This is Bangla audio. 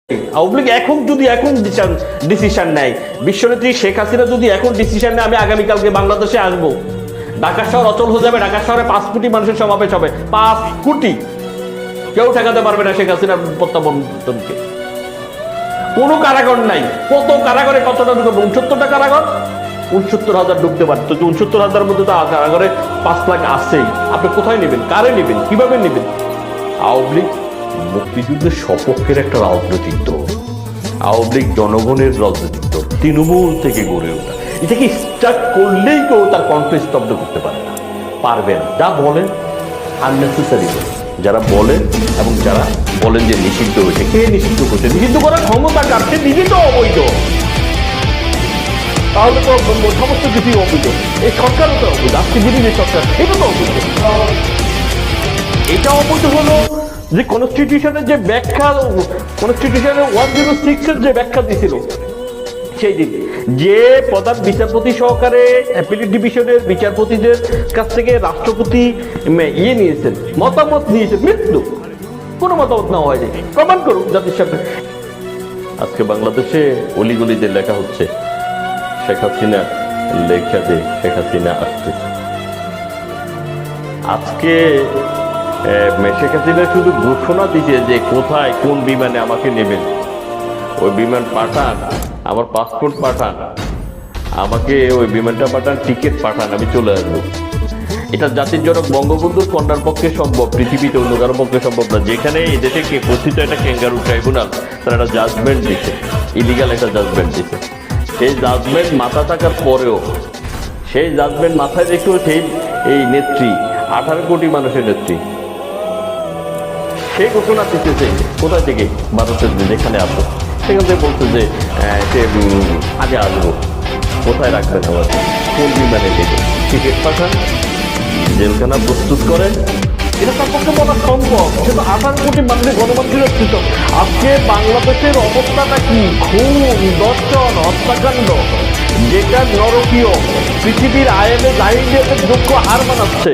আওয়ামী লীগ এখন ডিসিশন নেয়, বিশ্বনেত্রী শেখ হাসিনা যদি এখন ডিসিশন নেয়, আমি আগামীকালকে বাংলাদেশে আসবো, ঢাকা শহর অচল হয়ে যাবে, ঢাকা শহরে 5 কোটি মানুষের সমাবেশ হবে, 5 কোটি। কেউ ঠেকাতে পারবে না শেখ হাসিনার প্রত্যাবর্তনকে। কোনো কারাগার নাই। কত কারাগারে কতটা ঢুকবে? 69টা কারাগার, 69,000 ঢুকতে পারতো। 69,000 মধ্যে তো কারাগারে 5 লাখ আসছেই। আপনি কোথায় নেবেন? কারে নেবেন? কিভাবে নেবেন? আওয়ামী লীগ মুক্তিযুদ্ধের সপক্ষের একটা রাজনৈতিক দল, আওয়ামী লীগ জনগণের রাজনৈতিক দল, তৃণমূল থেকে গড়ে ওঠা। এটাকে স্টার্ট করলেই কেউ তার কণ্ঠ স্তব্ধ করতে পারে না, পারবে না। যা বলেন আননেসেসারি, যারা বলেন এবং যারা বলেন যে নিষিদ্ধ হয়েছে, কে নিষিদ্ধ করছে? নিষিদ্ধ করার ক্ষমতা কাটছে, নিজে তো অবৈধ, তাহলে তো সমস্ত কিছুই অবৈধ। এই সরকারও তো অবৈধ, আজকে যিনি যে সরকার, এটা তো অবৈধ। এটা অবৈধ হলো যে কনস্টিটিউশনের যে ব্যাখ্যা, কনস্টিটিউশনের 106 এর যে ব্যাখ্যা দিয়েছিল সেই দিন, যে প্রধান বিচারপতি সহকারে অ্যাপিলেট ডিভিশনের বিচারপতিদের কাছ থেকে রাষ্ট্রপতি নিয়েছেন, মতামত নিয়েছেন, মৃত্যু কোনো মতামত নেওয়া হয়নি। প্রমাণ করুক জাতির সামনে। আজকে বাংলাদেশে অলিগলিতে লেখা হচ্ছে শেখ হাসিনা লেখা দে, শেখ হাসিনা আসছে। আজকে শেখ হাসিনা শুধু ঘোষণা দিচ্ছে যে কোথায় কোন বিমানে আমাকে নেবেন, ওই বিমান পাঠান, আমার পাসপোর্ট পাঠান, আমাকে ওই বিমানটা পাঠান, টিকিট পাঠান, আমি চলে আসবো। এটা জাতির জনক বঙ্গবন্ধুর কন্যার পক্ষে সম্ভব, পৃথিবীতে অন্য কারোর পক্ষে সম্ভব না। যেখানে এদেশে কথিত একটা ক্যাঙ্গারু ট্রাইব্যুনাল তারা একটা জাজমেন্ট দিচ্ছে, ইলিগাল একটা জাজমেন্ট দিচ্ছে, সেই জাজমেন্ট মাথা থাকার পরেও, সেই জাজমেন্ট মাথায় রেখেও সেই এই নেত্রী, 18 কোটি মানুষের নেত্রী, সেই ঘোষণা দিতেছে কোথায় থেকে? ভারতের যেখানে আসো সেখান থেকে বলছে যে সে আগে আসবো, কোথায় রাখবেন আমার, কোন বিমানে থেকে টিকিট পাঠান, জেলখানা প্রস্তুত করেন। এটা তার পক্ষে বলা সম্ভব। কিন্তু 18 কোটি মানুষের গণমানুষের অস্তিত্ব। আজকে বাংলাদেশের অবস্থাটা কি? খুন, দর্শন, হত্যাকাণ্ড, যেটা নরকীয়, পৃথিবীর আইনে যোগ্য হার মানাচ্ছে।